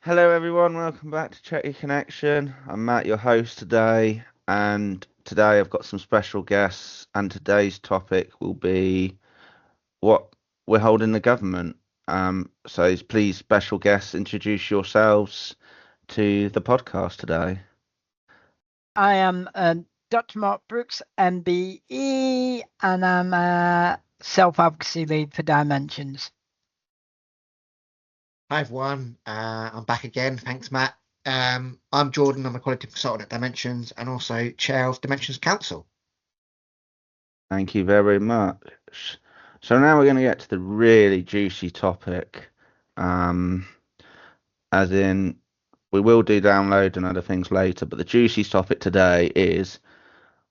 Hello, everyone. Welcome back to Check Your Connection. I'm Matt, your host today, and today I've got some special guests. And today's topic will be what we're holding the government. So please, special guests, introduce yourselves to the podcast today. I am Dr. Mark Brooks, MBE, and I'm a self-advocacy lead for Dimensions. Hi everyone, I'm back again. Thanks, Matt. I'm Jordan. I'm a quality consultant at Dimensions and also chair of Dimensions Council. Thank you very much. So now we're going to get to the really juicy topic. As in, we will do download and other things later, but the juicy topic today is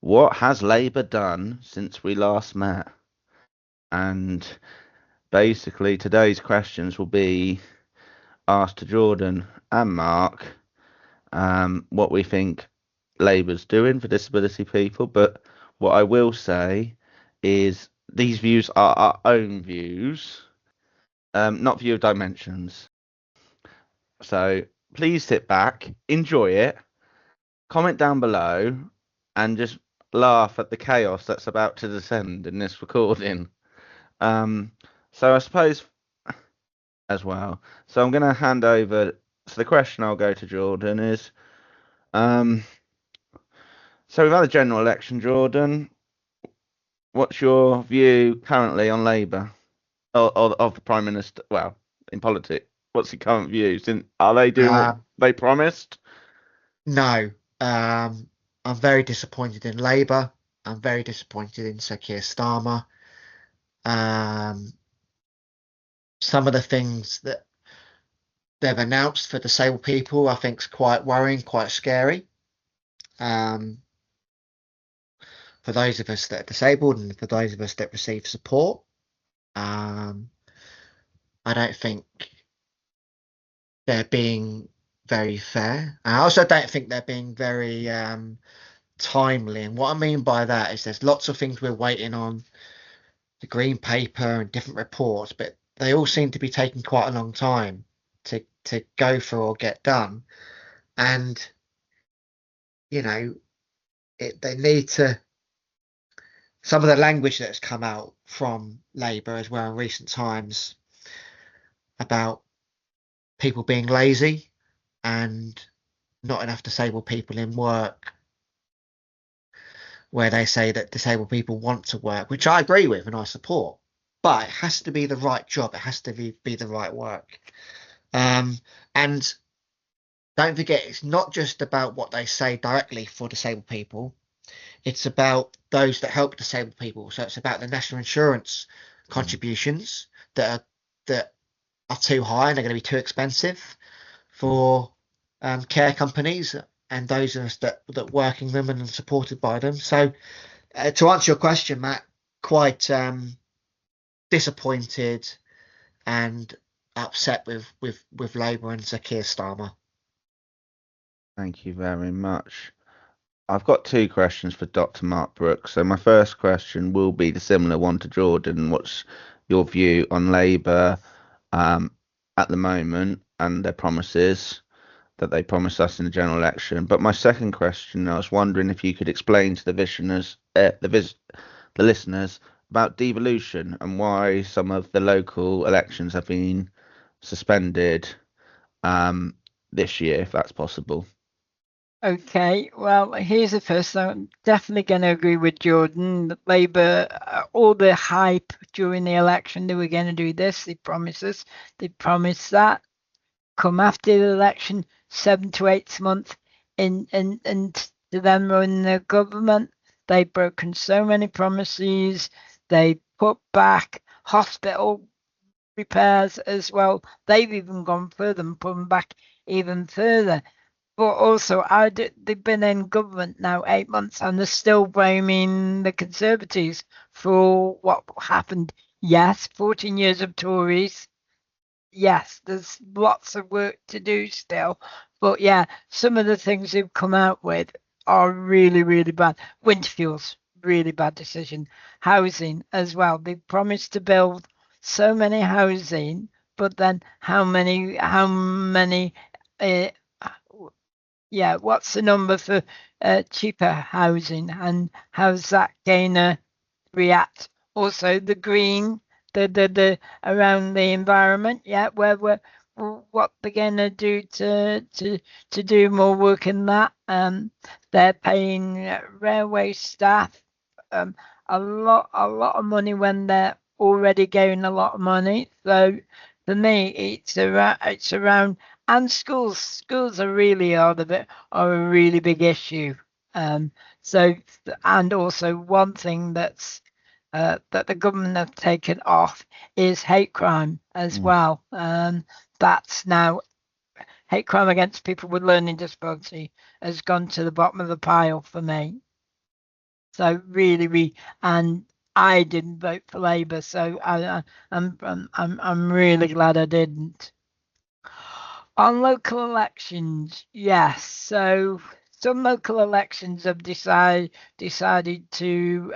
what has Labour done since we last met? And basically, today's questions will be asked to Jordan and Mark what we think Labour's doing for disability people. But what I will say is these views are our own views, not view of Dimensions. So please sit back, enjoy it, comment down below, and just laugh at the chaos that's about to descend in this recording. So I suppose as well. So I'm going to hand over. So the question I'll go to Jordan is, um, so we've had a general election, Jordan. What's your view currently on Labour or of the Prime Minister? Well, in politics, what's your current view? Are they doing what they promised? No, I'm very disappointed in Labour. I'm very disappointed in Sir Keir Starmer. Some of the things that they've announced for disabled people, I think, is quite worrying, quite scary. For those of us that are disabled and for those of us that receive support, I don't think they're being very fair. I also don't think they're being very timely. And what I mean by that is there's lots of things we're waiting on, the green paper and different reports, but they all seem to be taking quite a long time to go through or get done. And they need to. Some of the language that's come out from Labour as well in recent times about people being lazy and not enough disabled people in work, where they say that disabled people want to work, which I agree with and I support, but it has to be the right job. It has to be the right work. And don't forget, it's not just about what they say directly for disabled people. It's about those that help disabled people. So it's about the national insurance contributions that are too high and they're going to be too expensive for care companies and those of us that work in them and are supported by them. So to answer your question, Matt, quite disappointed and upset with Labour and Sir Keir Starmer. Thank you very much. I've got two questions for Dr. Mark Brooks. So my first question will be the similar one to Jordan. What's your view on Labour at the moment and their promises that they promised us in the general election? But my second question, I was wondering if you could explain to the listeners about devolution and why some of the local elections have been suspended this year, if that's possible. Okay, well, here's the first thing. I'm definitely going to agree with Jordan that Labour, all the hype during the election, they were going to do this. They promised us. They promised that. Come after the election, 7 to 8 months into them running the government, they've broken so many promises. They put back hospital repairs as well. They've even gone further and put them back even further. But also, they've been in government now 8 months and they're still blaming the Conservatives for what happened. Yes, 14 years of Tories. Yes, there's lots of work to do still. But yeah, some of the things they've come out with are really, really bad. Winterfield's really bad decision. Housing as well. They promised to build so many housing, but then how many yeah, what's the number for cheaper housing, and how's that going to react? Also, the green, the around the environment, yeah, what they're going to do to do more work in that. They're paying railway staff um a lot of money when they're already getting a lot of money. So for me, it's around, and schools are a really big issue. Um, so, and also one thing that the government have taken off is hate crime as well. That's now hate crime against people with learning disability has gone to the bottom of the pile for me. So really, and I didn't vote for Labour, so I'm really glad I didn't. On local elections, yes. So some local elections have decided to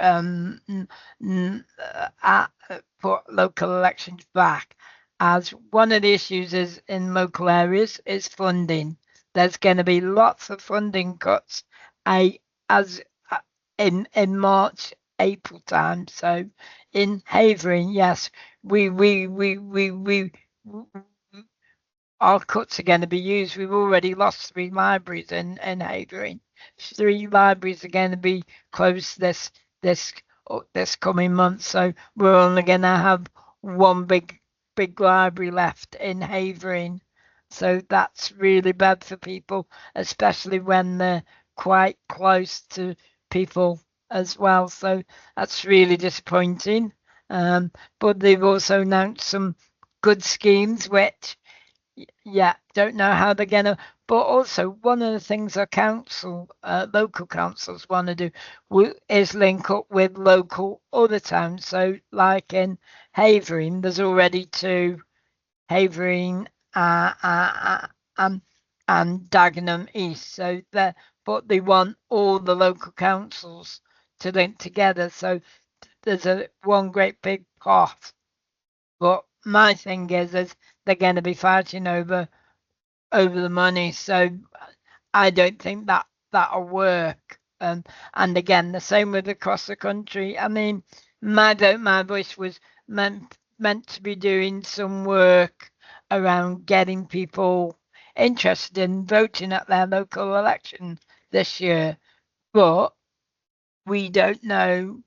put local elections back, as one of the issues is in local areas is funding. There's going to be lots of funding cuts, I as in March, April time. So in Havering, yes, we our cuts are going to be used. We've already lost 3 libraries in Havering. 3 libraries are going to be closed this coming month. So we're only going to have one big library left in Havering. So that's really bad for people, especially when they're quite close to people as well. So that's really disappointing. But they've also announced some good schemes, which yeah, don't know how they're gonna. But also, one of the things our local councils want to do is link up with local other towns. So, like in Havering, there's already 2, Havering, and Dagenham East. So there, but they want all the local councils to link together. So there's one great big pot. But my thing is they're going to be fighting over the money. So I don't think that'll work. And again, the same with across the country. I mean, my voice was meant to be doing some work around getting people interested in voting at their local election this year, but we don't know.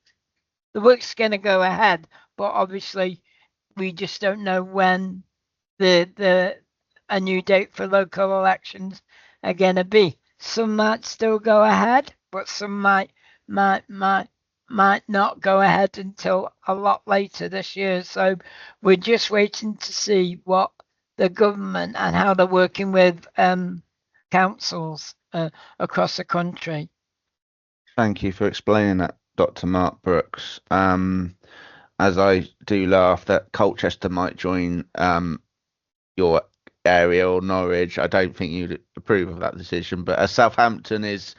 The work's going to go ahead, but obviously we just don't know when the a new date for local elections are gonna be. Some might still go ahead, but some might might might not go ahead until a lot later this year. So we're just waiting to see what the government and how they're working with councils across the country. Thank you for explaining that, Dr. Mark Brooks. As I do laugh that Colchester might join your area or Norwich. I don't think you'd approve of that decision, but as Southampton is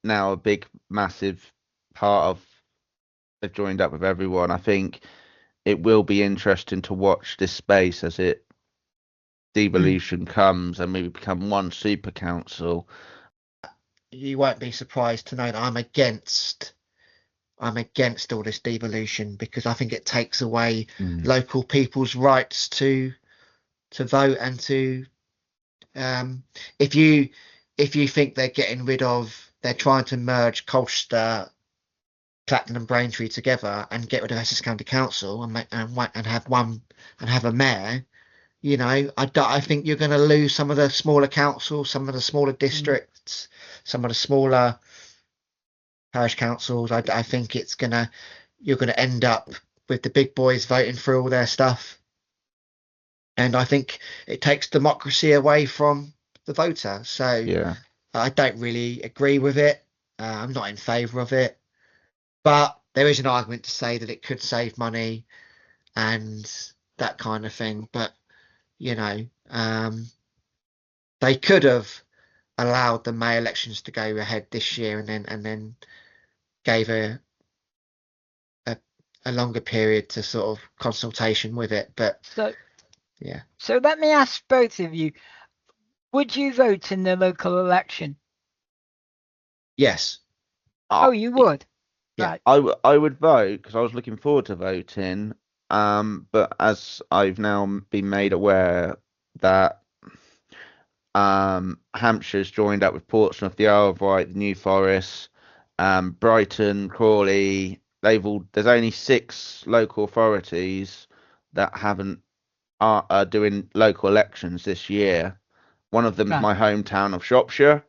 now a big, massive part of, they've joined up with everyone. I think it will be interesting to watch this space as it devolution comes and we become one super council. You won't be surprised to know that I'm against all this devolution, because I think it takes away local people's rights to vote and to if you think they're trying to merge Colchester, Clacton and Braintree together and get rid of Essex County Council and have a mayor, I think you're going to lose some of the smaller councils, some of the smaller districts, some of the smaller parish councils. I think you're gonna end up with the big boys voting for all their stuff, and I think it takes democracy away from the voter. So Yeah. I don't really agree with it. I'm not in favour of it, but there is an argument to say that it could save money and that kind of thing. But you know, they could have allowed the May elections to go ahead this year and then gave a longer period to sort of consultation with it. But So yeah, so let me ask both of you. Would you vote in the local election? Yes. Oh, Uh, you would? Yeah. Right. I would vote because I was looking forward to voting. But as I've now been made aware that Hampshire's joined up with Portsmouth, the Isle of Wight, the New Forest, Brighton, Crawley. There's only 6 local authorities that haven't are doing local elections this year. One of them is Right. my hometown of Shropshire.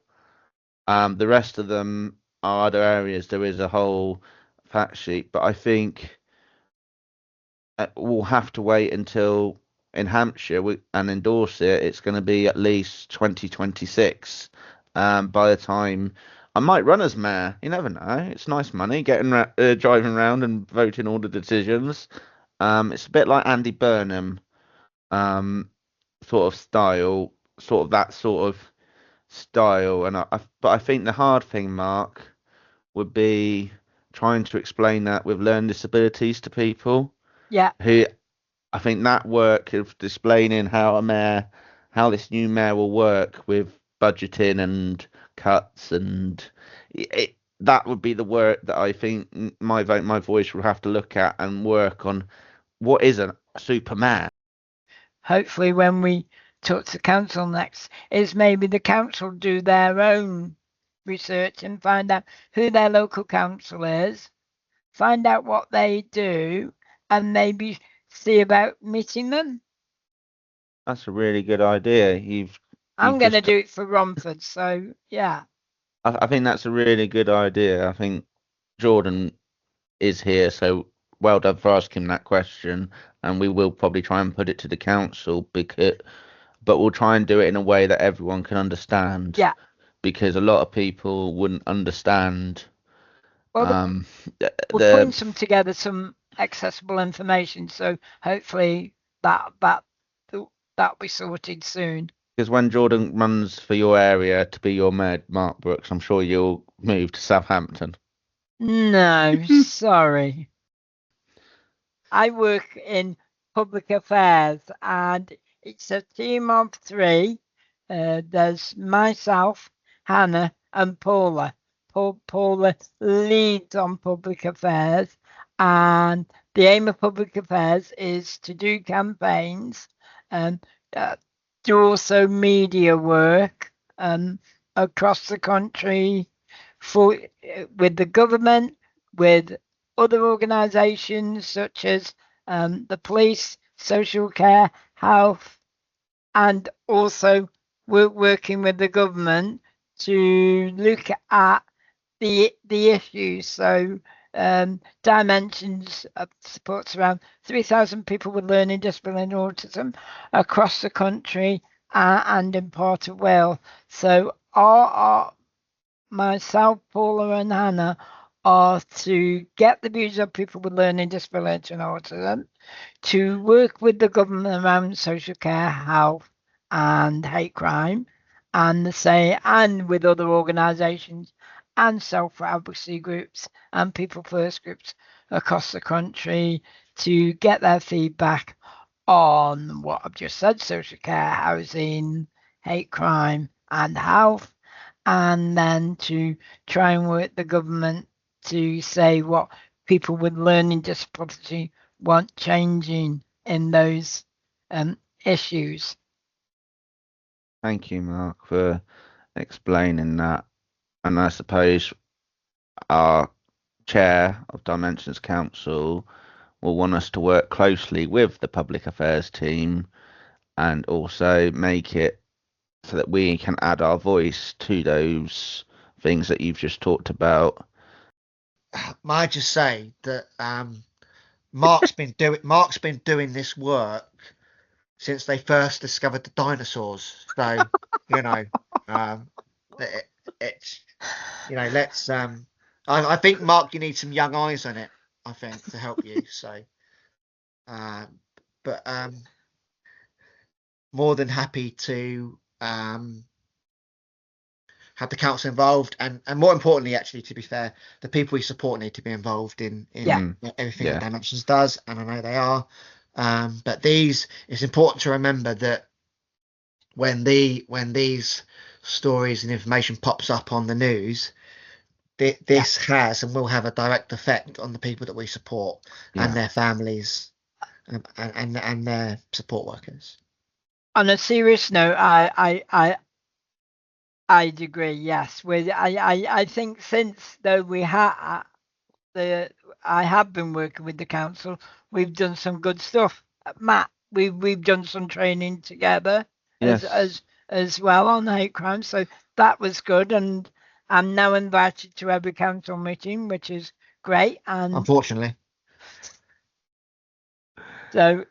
The rest of them are other areas. There is a whole fact sheet, but I think we'll have to wait until in Hampshire and endorse it. It's going to be at least 2026. By the time I might run as mayor, you never know. It's nice money driving around and voting all the decisions. It's a bit like Andy Burnham, um, sort of style, sort of that sort of style. But I think the hard thing, Mark, would be trying to explain that with learning disabilities to people Yeah. who I think that work of displaying how this new mayor will work with budgeting and cuts that would be the work that I think my voice will have to look at and work on what is a super mayor. Hopefully, when we talk to council next, is maybe the council do their own research and find out who their local council is, find out what they do, and maybe see about meeting them. That's a really good idea. I'm You've going to just do it for Romford, so yeah. I think that's a really good idea. I think Jordan is here, so well done for asking that question. And we will probably try and put it to the council but we'll try and do it in a way that everyone can understand Yeah. because a lot of people wouldn't understand Well, um we're putting some together, some accessible information, so hopefully that that'll be sorted soon. because when Jordan runs for your area to be your mayor, Mark Brooks, I'm sure you'll move to Southampton. No, sorry. I work in public affairs and it's a team of 3. There's myself, Hannah, and Paula. Paula leads on public affairs, and the aim of public affairs is to do campaigns and do also media work across the country for with the government, with other organisations such as the police, social care, health, and also we're working with the government to look at the issues. So Dimensions supports around 3,000 people with learning disability and autism across the country and in part of Wales. So our myself, Paula, and Hannah are to get the views of people with learning disability and autism, to work with the government around social care, health, and hate crime, and with other organisations and self-advocacy groups and people first groups across the country to get their feedback on what I've just said: social care, housing, hate crime, and health, and then to try and work the government to say what people with learning disability want changing in those issues. Thank you, Mark, for explaining that. And I suppose our chair of Dimensions Council will want us to work closely with the public affairs team and also make it so that we can add our voice to those things that you've just talked about. Might I just say that Mark's been doing this work since they first discovered the dinosaurs. So you know, it's let's I think Mark, you need some young eyes on it. I think to help you. So, but more than happy to have the council involved, and more importantly, actually, to be fair, the people we support need to be involved in Yeah. everything that Yeah. Dimensions does, and I know they are. But it's important to remember that when these stories and information pops up on the news, this has and will have a direct effect on the people that we support and Yeah. their families and their support workers. On a serious note, I'd agree. Yes, with I think since though I have been working with the council, we've done some good stuff. Matt, we've done some training together as Yes. as well on hate crime, so that was good. And I'm now invited to every council meeting, which is great. And Unfortunately, so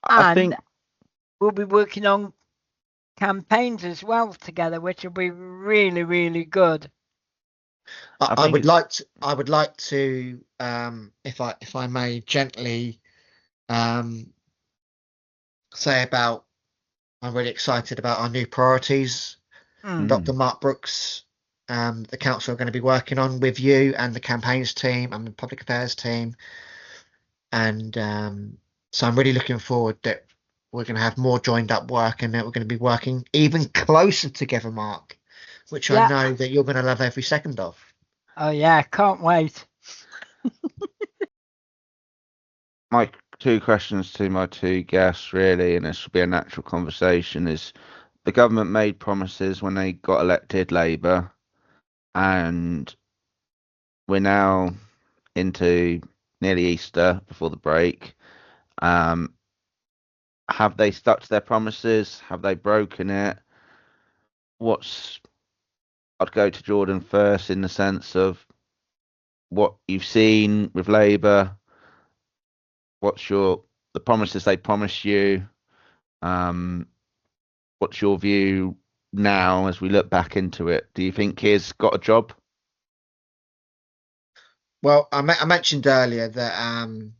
I and think we'll be working on campaigns as well together, which will be really, really good. I I think would it's like to, if I may gently um, say about I'm really excited about our new priorities. Mm. Dr. Mark Brooks, the council are going to be working on with you and the campaigns team and the public affairs team. And so I'm really looking forward that we're going to have more joined up work and that we're going to be working even closer together, Mark, which I Yeah. know that you're going to love every second of. Oh yeah, can't wait. my two questions to my two guests, really, and this will be a natural conversation, is the government made promises when they got elected, Labour, and we're now into nearly Easter before the break. Um, have they stuck to their promises? Have they broken it? What's I'd go to Jordan first in the sense of what you've seen with Labour. What's the promises they promised you? Um, what's your view now as we look back into it? Do you think he's got a job? Well, I mentioned earlier that I'm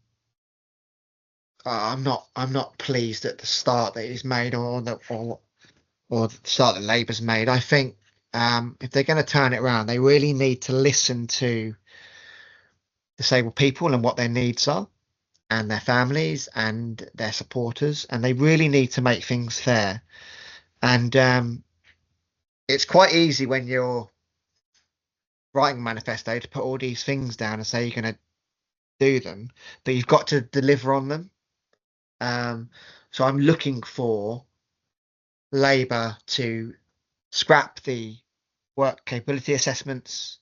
not pleased at the start that he's made or the start that Labour's made. I think if they're going to turn it around, they really need to listen to disabled people and what their needs are, and their families and their supporters, and they really need to make things fair. And it's quite easy when you're writing a manifesto to put all these things down and say you're going to do them, but you've got to deliver on them. So I'm looking for Labour to scrap the work capability assessments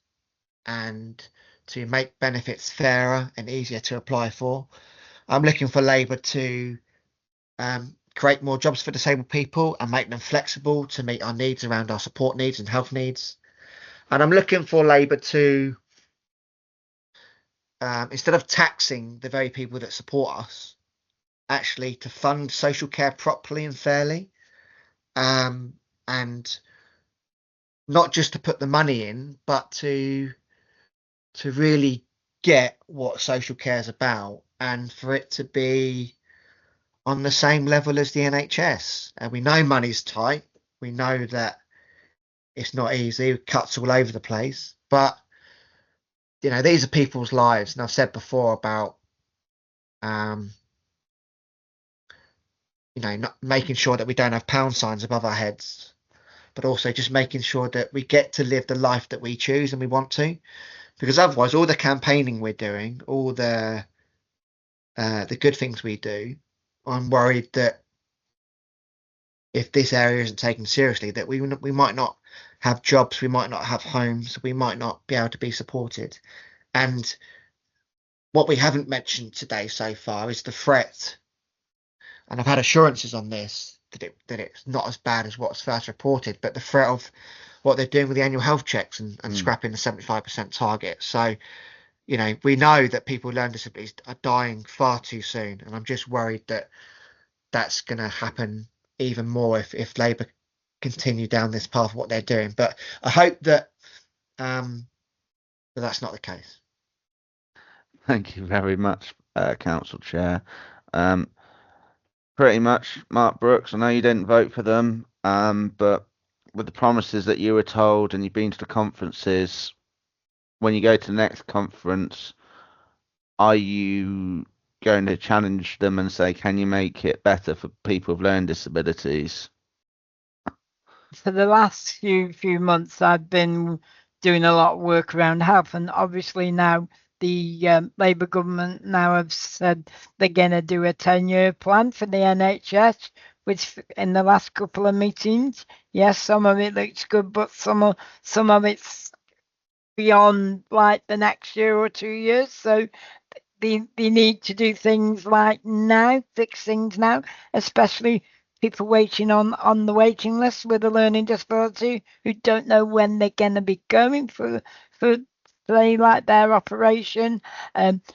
and to make benefits fairer and easier to apply for. I'm looking for Labour to create more jobs for disabled people and make them flexible to meet our needs around our support needs and health needs. And I'm looking for Labour to, instead of taxing the very people that support us, actually to fund social care properly and fairly, and not just to put the money in, but to really get what social care is about and for it to be on the same level as the NHS. And we know money's tight. We know that it's not easy. Cuts all over the place. But these are people's lives. And I've said before about um, not making sure that we don't have pound signs above our heads, but also just making sure that we get to live the life that we choose and we want to. Because otherwise, all the campaigning we're doing, all the good things we do, I'm worried that if this area isn't taken seriously, that we might not have jobs, we might not have homes, we might not be able to be supported. And what we haven't mentioned today so far is the threat, and I've had assurances on this that it's not as bad as what's first reported, but the threat of what they're doing with the annual health checks and Mm. scrapping the 75% target. So, we know that people with learning disabilities are dying far too soon, and I'm just worried that that's going to happen even more if Labour continue down this path of what they're doing. But I hope that that's not the case. Thank you very much, Council Chair. Um, Pretty much, Mark Brooks. I know you didn't vote for them, but with the promises that you were told and you've been to the conferences, when you go to the next conference, are you going to challenge them and say, can you make it better for people with learning disabilities? For the last few months, I've been doing a lot of work around health, and obviously now the Labour government now have said they're going to do a 10-year plan for the NHS, which in the last couple of meetings, yes, some of it looks good, but some of it's beyond like the next year or 2 years. So they need to do things like now, fix things now, especially people waiting on the waiting list with a learning disability who don't know when they're going to be going for say like their operation.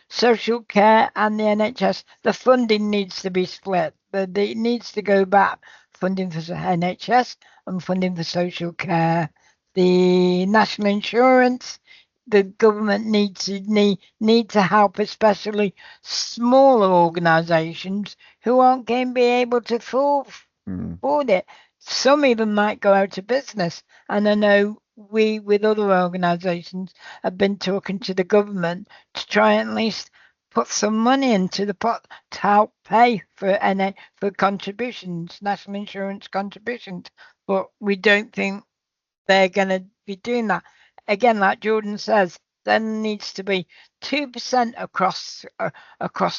Social care and the NHS, the funding needs to be split. It needs to go back funding for the NHS and funding for social care. The national insurance, the government need to help, especially smaller organisations who aren't going to be able to afford it. Some even might go out of business. And I know we, with other organisations, have been talking to the government to try and at least put some money into the pot to help pay for for contributions, national insurance contributions. But we don't think they're going to be doing that. Again, like Jordan says, there needs to be 2% across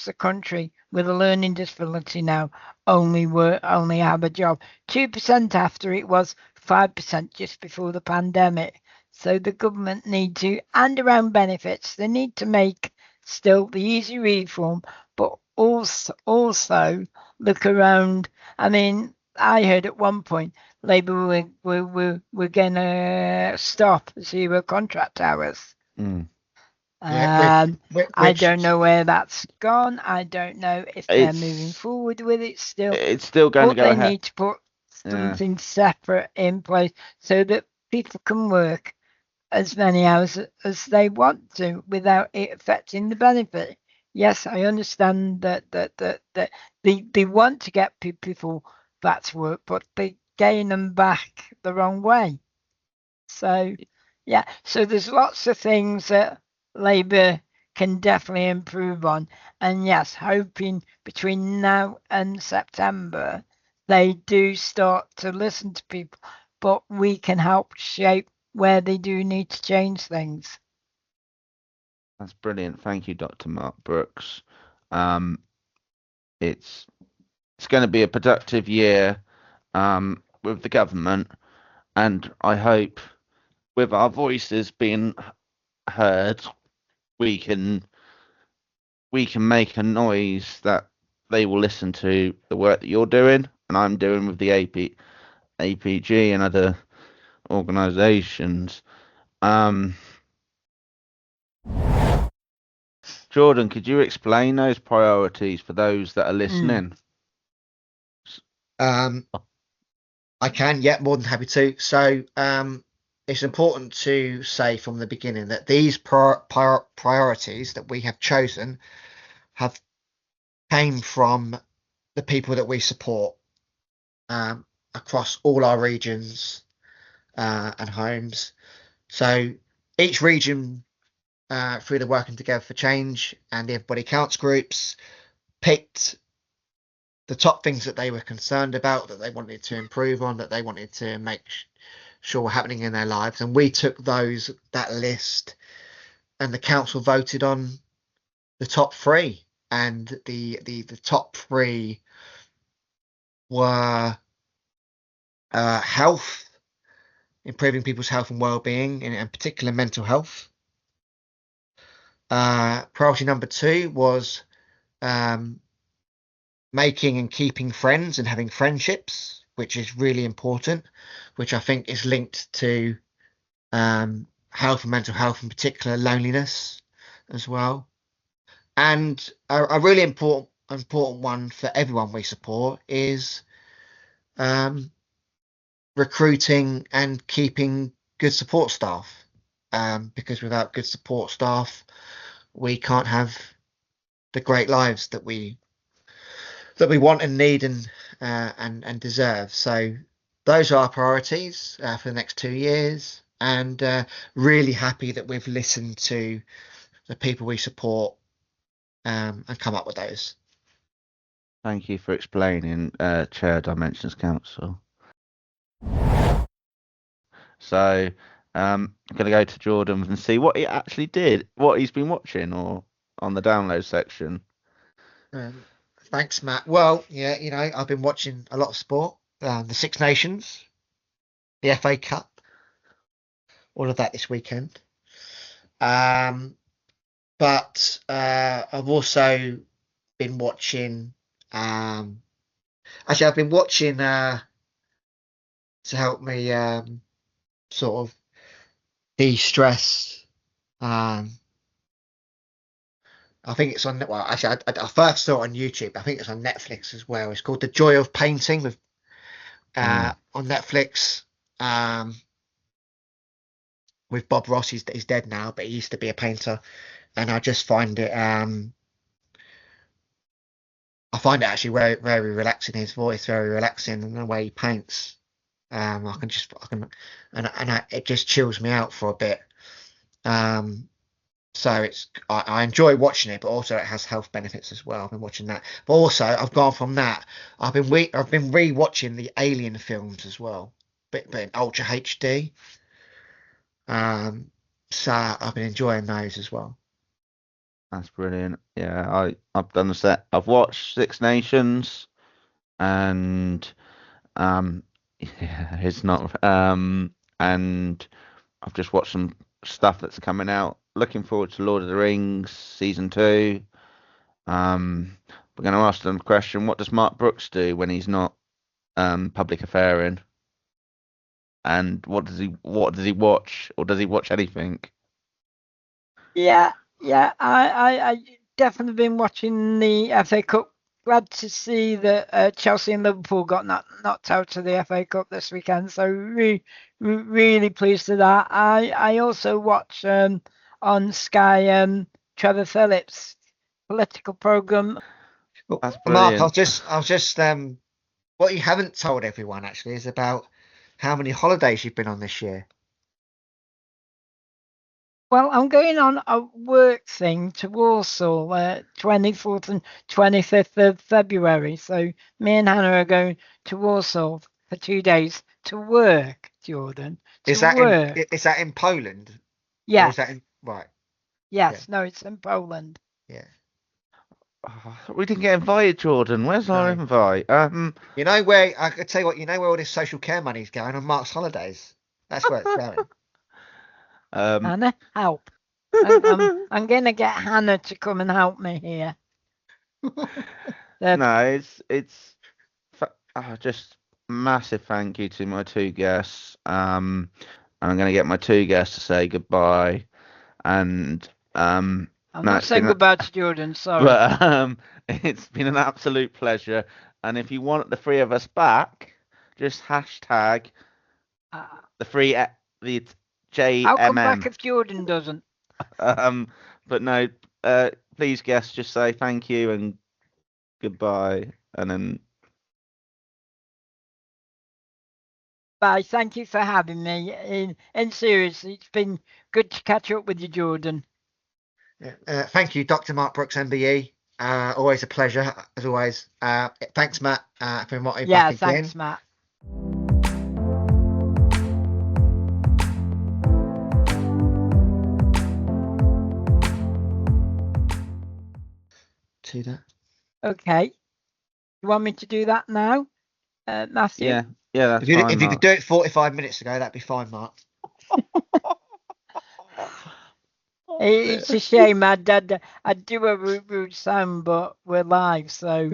the country with a learning disability now only have a job. 2% after it was 5% just before the pandemic. So the government need to, and around benefits, they need to make still the easy reform, but also look around. I mean, I heard at one point Labour we're gonna stop 0 contract hours. Mm. Yeah, I which don't know where that's gone. I don't know if they're moving It's forward with it still, it's still going to but go they ahead. need to put Yeah, something separate in place so that people can work as many hours as they want to without it affecting the benefit. Yes, I understand that they want to get people back to work, but they gain them back the wrong way. So yeah, so there's lots of things that Labour can definitely improve on. And yes, hoping between now and September they do start to listen to people, but we can help shape where they do need to change things. that's brilliant. Thank you, Dr. Mark Brooks. Um, it's it's going to be a productive year with the government, and I hope with our voices being heard, we can we can make a noise that they will listen to the work that you're doing and I'm doing with the APG and other organisations. Um, Jordan, could you explain those priorities for those that are Mm, listening? um I can, yeah, more than happy to. So it's important to say from the beginning that these priorities that we have chosen have came from the people that we support across all our regions and homes. So each region, through the Working Together for Change and the Everybody Counts groups, picked the top things that they were concerned about, that they wanted to improve on, that they wanted to make sure were happening in their lives. And we took that list, and the council voted on the top three. And the top three were health, improving people's health and well-being, in particular mental health. Priority number two was um, making and keeping friends and having friendships, which is really important, which I think is linked to health and mental health, in particular loneliness as well. And a really important one for everyone we support is um, recruiting and keeping good support staff. Because without good support staff, we can't have the great lives that we want and need and deserve. So those are our priorities for the next 2 years, and really happy that we've listened to the people we support and come up with those. Thank you for explaining, Chair Dimensions Council. So, I'm gonna go to Jordan and see what he actually did, what he's been watching, or on the download section. Thanks, Matt. Well, yeah, I've been watching a lot of sport, the Six Nations, the FA Cup, all of that this weekend. But I've also been watching. Actually, I've been watching to help me sort of de-stress. I think it's on. Well, actually, I first saw it on YouTube. I think it's on Netflix as well. It's called The Joy of Painting with on Netflix. With Bob Ross, he's dead now, but he used to be a painter, and I just find it. I find it actually very, very relaxing. His voice very relaxing, and the way he paints. It just chills me out for a bit. So I enjoy watching it, but also it has health benefits as well. I've been watching that, but also I've gone from that. I've been re-watching the Alien films as well, but in Ultra HD. So I've been enjoying those as well. That's brilliant. Yeah, I've done the set. I've watched Six Nations, and yeah, it's not and I've just watched some stuff that's coming out. Looking forward to Lord of the Rings season 2. We're going to ask them the question: what does Mark Brooks do when he's not public affairing? And what does he watch, or does he watch anything? Yeah, I definitely been watching the FA Cup. Glad to see that Chelsea and Liverpool got knocked out of the FA Cup this weekend. So really pleased with that. I also watch on Sky Trevor Phillips political program. That's Mark, brilliant. I was just what you haven't told everyone actually is about how many holidays you've been on this year. Well, I'm going on a work thing to Warsaw, 24th and 25th of February. So me and Hannah are going to Warsaw for 2 days to work, Jordan. Is To that in work. is that in Poland, or is Yes. that in right? Yeah, Yes. No, it's in Poland. yeah. Oh, we didn't get invited, Jordan. Where's our No, invite? you know where I could tell you what. You know where all this social care money's going on Mark's holidays. That's where it's going. um, Hannah, help. I'm gonna get Hannah to come and help me here. no, just massive thank you to my two guests. And I'm going to get my two guests to say goodbye. And I'm no, not saying goodbye to Jordan, sorry. but it's been an absolute pleasure. And if you want the three of us back, just hashtag Uh, the free the I'll come back JMM. if Jordan doesn't. Um, but no, please guests, just say thank you and goodbye, and then Bye. Thank you for having me. In seriously, it's been good to catch up with you, Jordan. Thank you, Dr. Mark Brooks, MBE. Always a pleasure, as always. Thanks, Matt, for inviting me back Yeah, again. thanks, Matt. To that. Okay. You want me to do that now, Matthew? yeah, that's If you fine, if you could Mark. do it 45 minutes ago, that'd be fine, Mark. It's a shame, I'd do a rude sound, but we're live, so